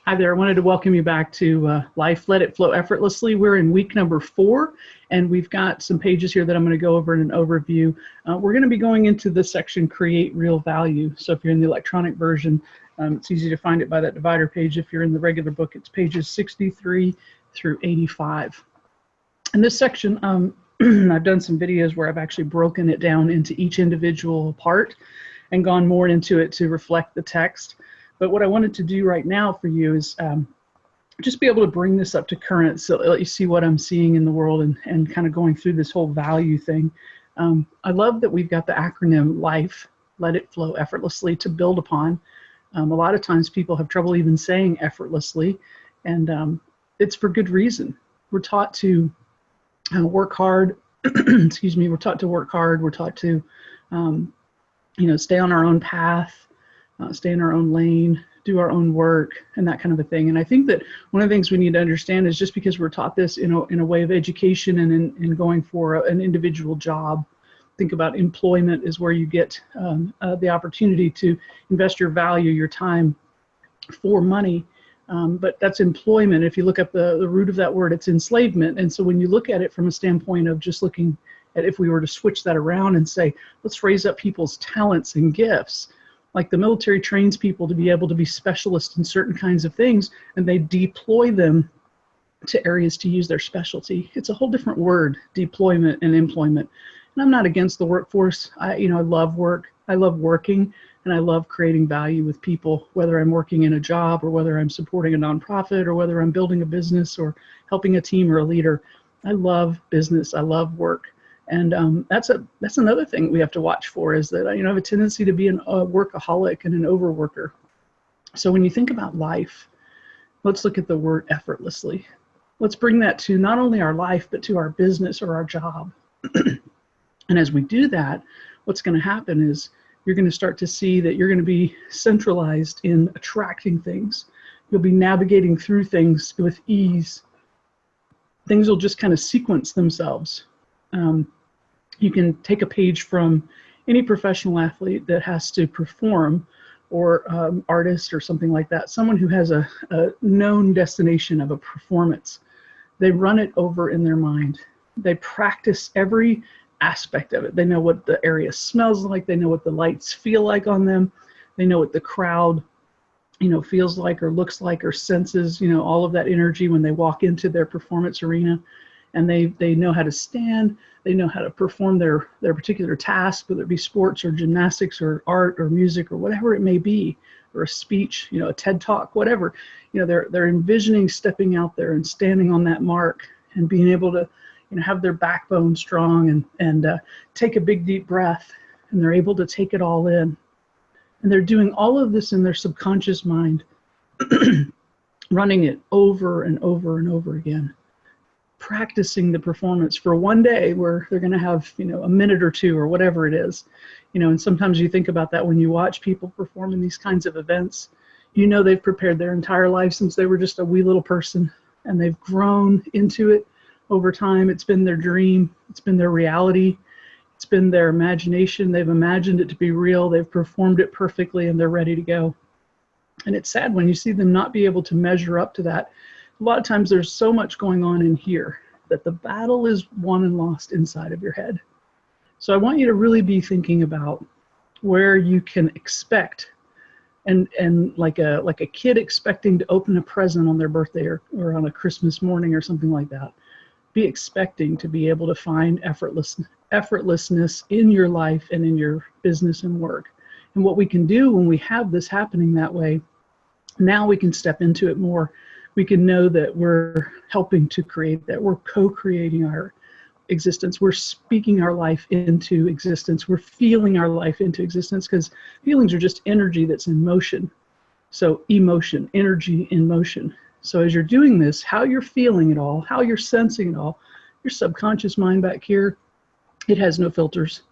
Hi there. I wanted to welcome you back to Life Let It Flow Effortlessly. We're in week number 4, and we've got some pages here that I'm going to go over in an overview. We're going to be going into the section Create Real Value. So if you're in the electronic version, it's easy to find it by that divider page. If you're in the regular book, it's pages 63 through 85. In this section, I've done some videos where I've actually broken it down into each individual part and gone more into it to reflect the text. But what I wanted to do right now for you is just be able to bring this up to current, so let you see what I'm seeing in the world and kind of going through this whole value thing. I love that we've got the acronym LIFE, Let It Flow Effortlessly, to build upon. A lot of times people have trouble even saying effortlessly, and it's for good reason. We're taught to work hard. Excuse me. We're taught to work hard. We're taught to, stay on our own path. Stay in our own lane, do our own work, and that kind of a thing. And I think that one of the things we need to understand is just because we're taught this in a way of education and in going for an individual job, think about employment is where you get the opportunity to invest your value, your time for money. But that's employment. If you look up the root of that word, it's enslavement. And so when you look at it from a standpoint of just looking at if we were to switch that around and say, let's raise up people's talents and gifts. Like the military trains people to be able to be specialists in certain kinds of things, and they deploy them to areas to use their specialty. It's a whole different word, deployment and employment. And I'm not against the workforce. I love work. I love working, and I love creating value with people, whether I'm working in a job or whether I'm supporting a nonprofit or whether I'm building a business or helping a team or a leader. I love business. I love work. And that's another thing we have to watch for, is that I have a tendency to be a workaholic and an overworker. So when you think about life, let's look at the word effortlessly. Let's bring that to not only our life, but to our business or our job. And as we do that, what's going to happen is you're going to start to see that you're going to be centralized in attracting things. You'll be navigating through things with ease. Things will just kind of sequence themselves. You can take a page from any professional athlete that has to perform, or artist or something like that, someone who has a known destination of a performance. They run it over in their mind. They practice every aspect of it. They know what the area smells like. They know what the lights feel like on them. They know what the crowd feels like or looks like or senses, all of that energy when they walk into their performance arena. And they know how to stand, they know how to perform their particular task, whether it be sports or gymnastics or art or music or whatever it may be, or a speech, a TED Talk, whatever. They're envisioning stepping out there and standing on that mark and being able to have their backbone strong and take a big deep breath, and they're able to take it all in. And they're doing all of this in their subconscious mind, running it over and over and over again. Practicing the performance for one day where they're going to have, a minute or two or whatever it is, and sometimes you think about that when you watch people perform in these kinds of events. They've prepared their entire life since they were just a wee little person, and they've grown into it over time. It's been their dream. It's been their reality. It's been their imagination. They've imagined it to be real. They've performed it perfectly, and they're ready to go. And it's sad when you see them not be able to measure up to that. A lot of times there's so much going on in here that the battle is won and lost inside of your head. So I want you to really be thinking about where you can expect, and like a kid expecting to open a present on their birthday or on a Christmas morning or something like that. Be expecting to be able to find effortlessness in your life and in your business and work. And what we can do when we have this happening that way, now we can step into it more. We can know that we're helping to create that. We're co-creating our existence. We're speaking our life into existence. We're feeling our life into existence, because feelings are just energy that's in motion. So emotion, energy in motion. So as you're doing this, how you're feeling it all, how you're sensing it all, your subconscious mind back here, it has no filters.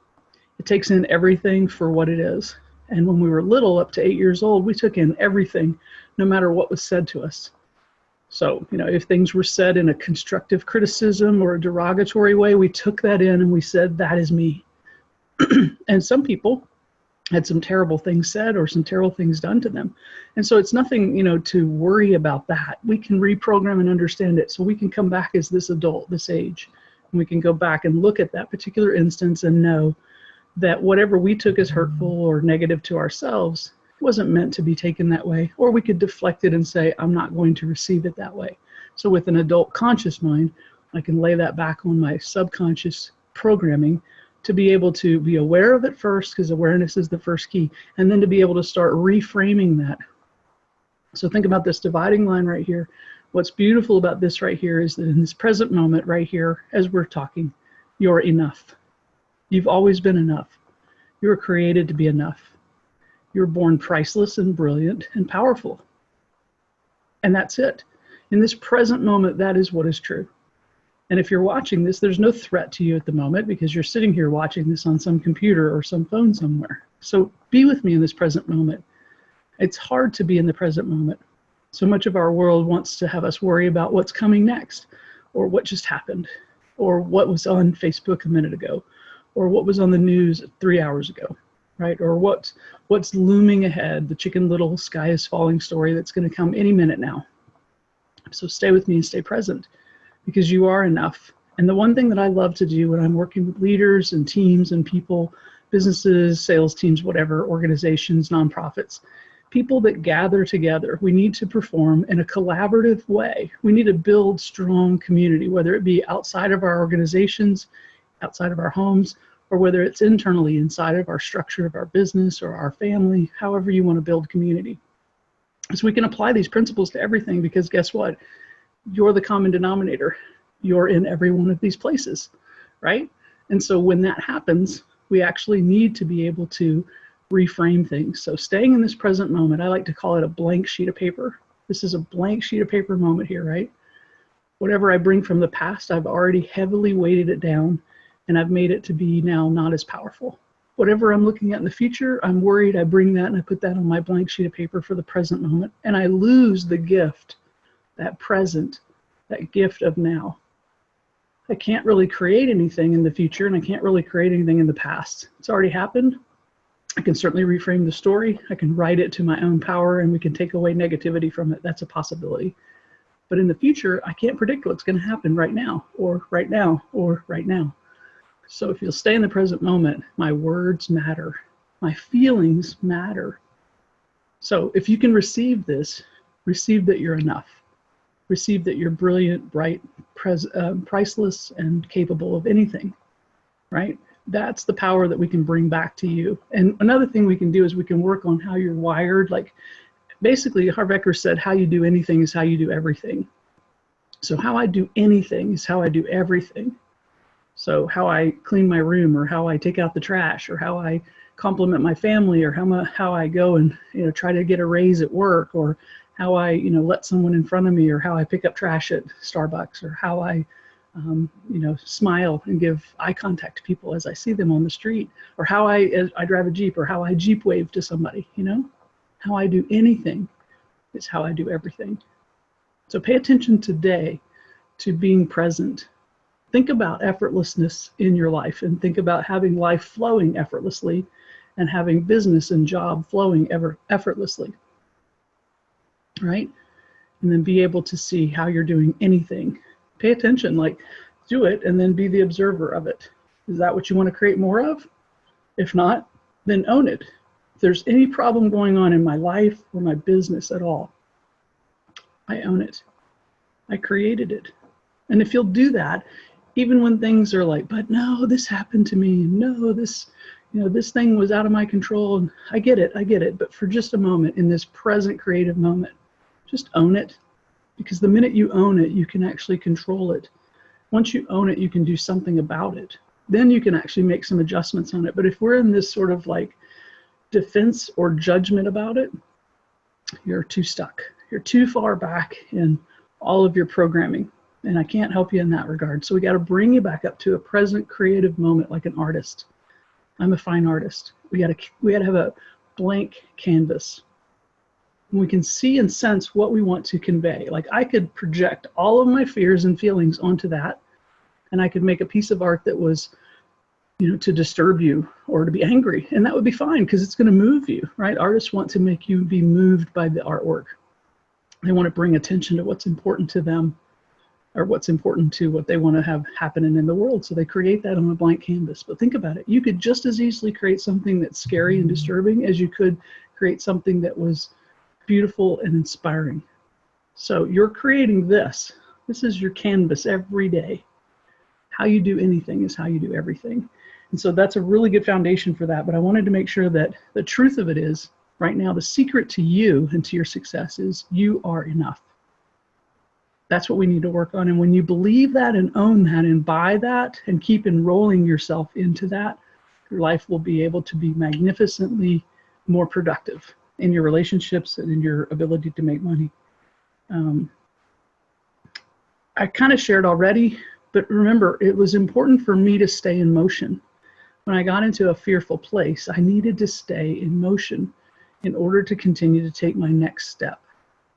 It takes in everything for what it is. And when we were little, up to 8 years old, we took in everything, no matter what was said to us. So, if things were said in a constructive criticism or a derogatory way, we took that in and we said, that is me. And some people had some terrible things said or some terrible things done to them. And so it's nothing, you know, to worry about that. We can reprogram and understand it. So we can come back as this adult, this age, and we can go back and look at that particular instance and know that whatever we took as hurtful or negative to ourselves wasn't meant to be taken that way. Or we could deflect it and say, I'm not going to receive it that way. So with an adult conscious mind, I can lay that back on my subconscious programming to be able to be aware of it first, because awareness is the first key, and then to be able to start reframing that. So think about this dividing line right here. What's beautiful about this right here is that in this present moment right here, as we're talking, you're enough. You've always been enough. You were created to be enough. You're born priceless and brilliant and powerful. And that's it. In this present moment, that is what is true. And if you're watching this, there's no threat to you at the moment because you're sitting here watching this on some computer or some phone somewhere. So be with me in this present moment. It's hard to be in the present moment. So much of our world wants to have us worry about what's coming next, or what just happened, or what was on Facebook a minute ago, or what was on the news 3 hours ago, right? Or what's looming ahead, the Chicken Little sky is falling story that's going to come any minute now. So stay with me and stay present, because you are enough. And the one thing that I love to do when I'm working with leaders and teams and people, businesses, sales teams, whatever, organizations, nonprofits, people that gather together, we need to perform in a collaborative way. We need to build strong community, whether it be outside of our organizations, outside of our homes, or whether it's internally inside of our structure of our business or our family, however you want to build community. So we can apply these principles to everything, because guess what? You're the common denominator. You're in every one of these places, right? And so when that happens, we actually need to be able to reframe things. So staying in this present moment, I like to call it a blank sheet of paper. This is a blank sheet of paper moment here, right? Whatever I bring from the past, I've already heavily weighted it down, and I've made it to be now not as powerful. Whatever I'm looking at in the future, I'm worried I bring that and I put that on my blank sheet of paper for the present moment, and I lose the gift, that present, that gift of now. I can't really create anything in the future, and I can't really create anything in the past. It's already happened. I can certainly reframe the story. I can write it to my own power, and we can take away negativity from it. That's a possibility. But in the future, I can't predict what's going to happen right now, or right now, or right now. So if you'll stay in the present moment, my words matter. My feelings matter. So if you can receive this, receive that you're enough. Receive that you're brilliant, bright, priceless, and capable of anything, right? That's the power that we can bring back to you. And another thing we can do is we can work on how you're wired. Like basically, Harv Eker said, how you do anything is how you do everything. So how I do anything is how I do everything. So how I clean my room, or how I take out the trash, or how I compliment my family, or how I go and try to get a raise at work, or how I let someone in front of me, or how I pick up trash at Starbucks, or how I smile and give eye contact to people as I see them on the street, or how I drive a Jeep, or how I Jeep wave to somebody. How I do anything is how I do everything. So pay attention today to being present. Think about effortlessness in your life, and think about having life flowing effortlessly and having business and job flowing effortlessly, right? And then be able to see how you're doing anything. Pay attention, like do it, and then be the observer of it. Is that what you want to create more of? If not, then own it. If there's any problem going on in my life or my business at all, I own it. I created it. And if you'll do that, even when things are like, but no, this happened to me. No, this thing was out of my control. And I get it. But for just a moment, in this present creative moment, just own it. Because the minute you own it, you can actually control it. Once you own it, you can do something about it. Then you can actually make some adjustments on it. But if we're in this sort of like defense or judgment about it, you're too stuck. You're too far back in all of your programming. And I can't help you in that regard. So we got to bring you back up to a present creative moment, like an artist. I'm a fine artist. We got to have a blank canvas. And we can see and sense what we want to convey. Like I could project all of my fears and feelings onto that, and I could make a piece of art that was to disturb you or to be angry. And that would be fine because it's going to move you, right? Artists want to make you be moved by the artwork. They want to bring attention to what's important to them or what's important to what they want to have happening in the world. So they create that on a blank canvas. But think about it. You could just as easily create something that's scary and disturbing as you could create something that was beautiful and inspiring. So you're creating this. This is your canvas every day. How you do anything is how you do everything. And so that's a really good foundation for that. But I wanted to make sure that the truth of it is, right now, the secret to you and to your success is you are enough. That's what we need to work on. And when you believe that and own that and buy that and keep enrolling yourself into that, your life will be able to be magnificently more productive in your relationships and in your ability to make money. I kind of shared already, but remember, it was important for me to stay in motion. When I got into a fearful place, I needed to stay in motion in order to continue to take my next step.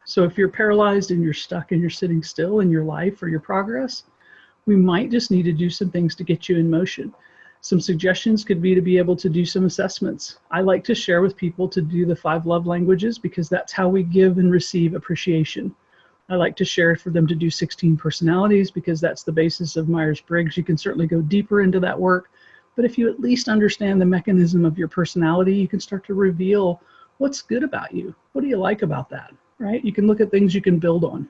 So if you're paralyzed and you're stuck and you're sitting still in your life or your progress, we might just need to do some things to get you in motion. Some suggestions could be to be able to do some assessments. I like to share with people to do the 5 love languages because that's how we give and receive appreciation. I like to share for them to do 16 personalities because that's the basis of Myers-Briggs. You can certainly go deeper into that work, but if you at least understand the mechanism of your personality, you can start to reveal what's good about you. What do you like about that, right? You can look at things you can build on.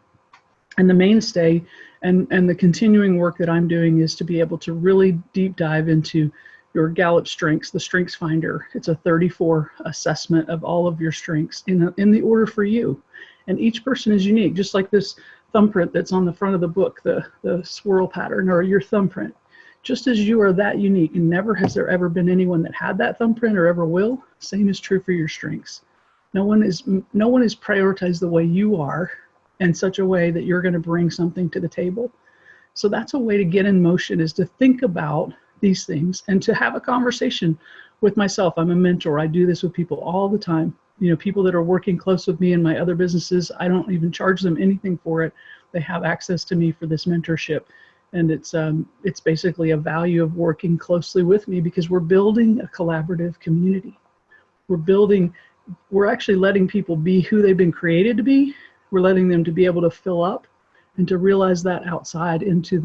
And the mainstay and the continuing work that I'm doing is to be able to really deep dive into your Gallup strengths, the Strengths Finder. It's a 34 assessment of all of your strengths in the order for you. And each person is unique, just like this thumbprint that's on the front of the book, the swirl pattern or your thumbprint. Just as you are that unique, and never has there ever been anyone that had that thumbprint or ever will, same is true for your strengths. No one is prioritized the way you are in such a way that you're going to bring something to the table. So that's a way to get in motion, is to think about these things and to have a conversation with myself. I'm a mentor. I do this with people all the time. People that are working close with me in my other businesses, I don't even charge them anything for it. They have access to me for this mentorship. And it's basically a value of working closely with me because we're building a collaborative community. We're actually letting people be who they've been created to be. We're letting them to be able to fill up and to realize that outside into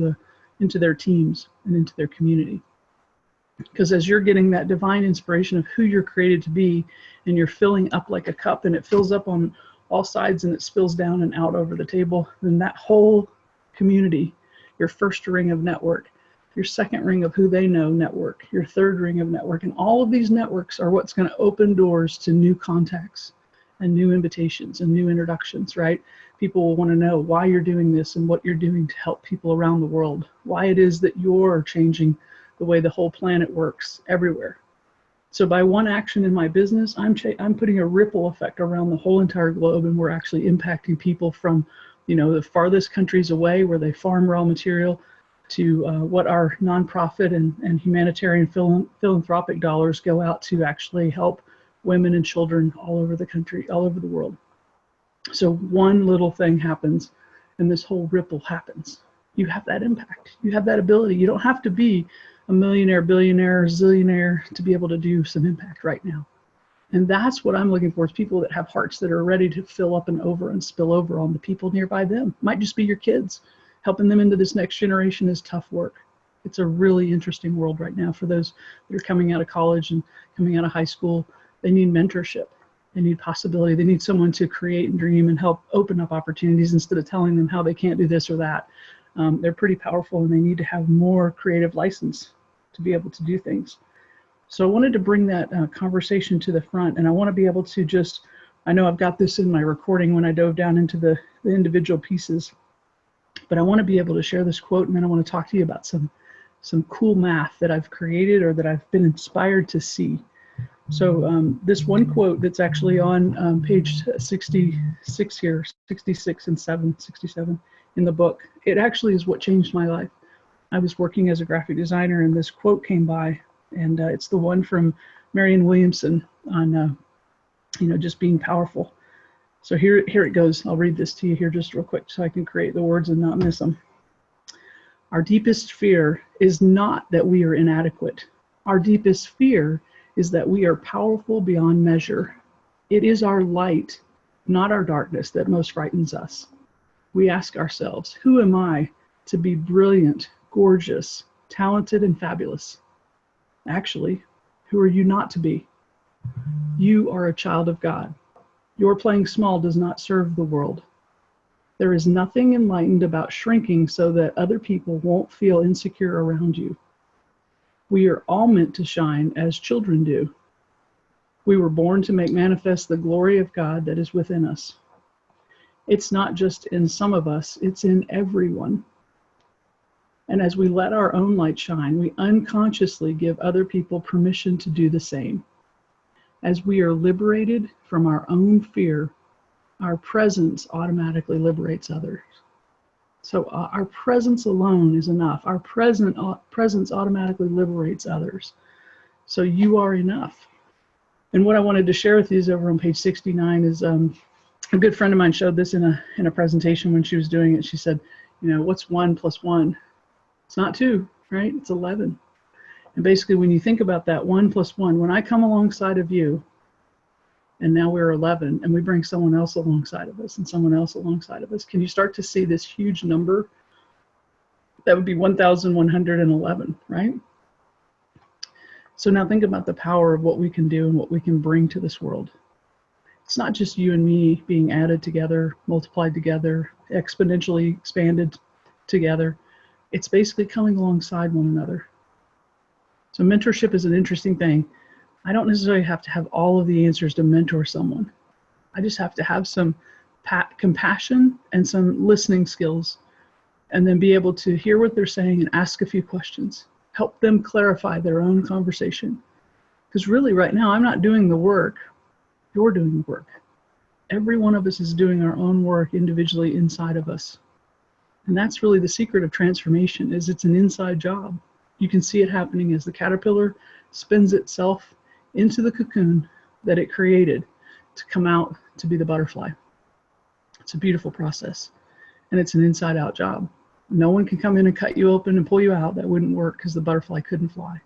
their teams and into their community. Because as you're getting that divine inspiration of who you're created to be, and you're filling up like a cup, and it fills up on all sides and it spills down and out over the table, then that whole community, your first ring of network, your second ring of who they know network, your third ring of network, and all of these networks are what's going to open doors to new contacts and new invitations and new introductions, right? People will want to know why you're doing this and what you're doing to help people around the world, why it is that you're changing the way the whole planet works everywhere. So by one action in my business, I'm putting a ripple effect around the whole entire globe, and we're actually impacting people from, the farthest countries away where they farm raw material to what our nonprofit and humanitarian philanthropic dollars go out to actually help women and children all over the country, all over the world. So one little thing happens and this whole ripple happens. You have that impact. You have that ability. You don't have to be a millionaire, billionaire, zillionaire to be able to do some impact right now. And that's what I'm looking for, is people that have hearts that are ready to fill up and over and spill over on the people nearby them. Might just be your kids. Helping them into this next generation is tough work. It's a really interesting world right now for those that are coming out of college and coming out of high school. They need mentorship. They need possibility. They need someone to create and dream and help open up opportunities instead of telling them how they can't do this or that. They're pretty powerful, and they need to have more creative license to be able to do things. So I wanted to bring that conversation to the front, and I want to be able to I know I've got this in my recording when I dove down into the individual pieces, but I want to be able to share this quote, and then I want to talk to you about some cool math that I've created or that I've been inspired to see. So this one quote that's actually on page 66 here, 66 and 67 in the book, it actually is what changed my life. I was working as a graphic designer, and this quote came by, and it's the one from Marianne Williamson on, just being powerful. So here it goes. I'll read this to you here just real quick so I can create the words and not miss them. Our deepest fear is not that we are inadequate. Our deepest fear is that we are powerful beyond measure. It is our light, not our darkness, that most frightens us. We ask ourselves, who am I to be brilliant, gorgeous, talented, and fabulous? Actually, who are you not to be? You are a child of God. Your playing small does not serve the world. There is nothing enlightened about shrinking so that other people won't feel insecure around you. We are all meant to shine as children do. We were born to make manifest the glory of God that is within us. It's not just in some of us, it's in everyone. And as we let our own light shine, we unconsciously give other people permission to do the same. As we are liberated from our own fear, our presence automatically liberates others. So our presence alone is enough. Our presence automatically liberates others. So you are enough. And what I wanted to share with you is over on page 69 is a good friend of mine showed this in a presentation when she was doing it. She said, what's 1 + 1? It's not 2, right? It's 11. And basically when you think about that 1 + 1, when I come alongside of you, and now we're 11, and we bring someone else alongside of us and someone else alongside of us, can you start to see this huge number? That would be 1,111, right? So now think about the power of what we can do and what we can bring to this world. It's not just you and me being added together, multiplied together, exponentially expanded together. It's basically coming alongside one another. So mentorship is an interesting thing. I don't necessarily have to have all of the answers to mentor someone. I just have to have some compassion and some listening skills, and then be able to hear what they're saying and ask a few questions. Help them clarify their own conversation. Because really right now, I'm not doing the work. You're doing the work. Every one of us is doing our own work individually inside of us. And that's really the secret of transformation, is it's an inside job. You can see it happening as the caterpillar spins itself into the cocoon that it created to come out to be the butterfly. It's a beautiful process, and it's an inside out job. No one can come in and cut you open and pull you out. That wouldn't work because the butterfly couldn't fly.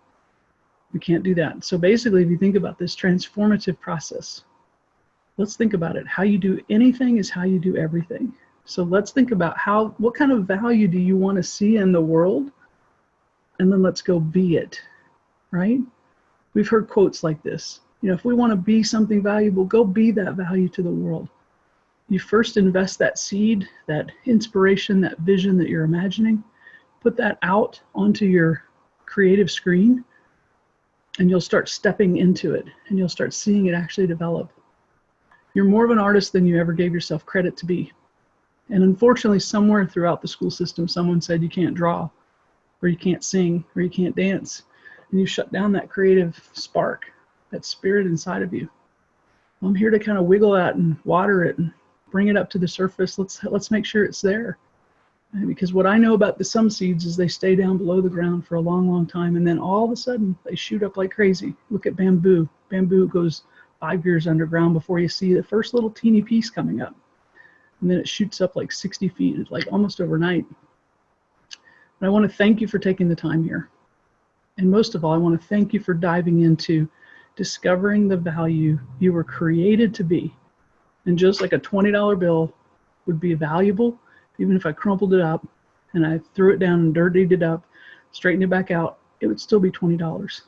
We can't do that. So basically, if you think about this transformative process, let's think about it. How you do anything is how you do everything. So let's think about what kind of value do you want to see in the world? And then let's go be it, right? We've heard quotes like this. If we want to be something valuable, go be that value to the world. You first invest that seed, that inspiration, that vision that you're imagining, put that out onto your creative screen, and you'll start stepping into it, and you'll start seeing it actually develop. You're more of an artist than you ever gave yourself credit to be. And unfortunately, somewhere throughout the school system, someone said you can't draw, or you can't sing, or you can't dance. And you shut down that creative spark, that spirit inside of you. I'm here to kind of wiggle that and water it and bring it up to the surface. Let's make sure it's there. Because what I know about some seeds is they stay down below the ground for a long, long time, and then all of a sudden they shoot up like crazy. Look at bamboo. Bamboo goes 5 years underground before you see the first little teeny piece coming up. And then it shoots up like 60 feet, like almost overnight. But I want to thank you for taking the time here. And most of all, I want to thank you for diving into discovering the value you were created to be. And just like a $20 bill would be valuable, even if I crumpled it up and I threw it down and dirtied it up, straightened it back out, it would still be $20.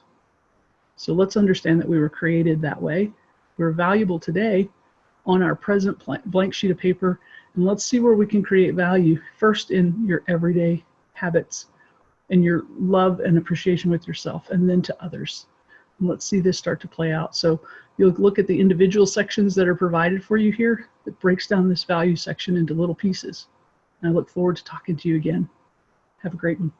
So let's understand that we were created that way. We're valuable today on our present blank sheet of paper. And let's see where we can create value first in your everyday habits and your love and appreciation with yourself, and then to others. And let's see this start to play out. So you'll look at the individual sections that are provided for you here that breaks down this value section into little pieces. And I look forward to talking to you again. Have a great one.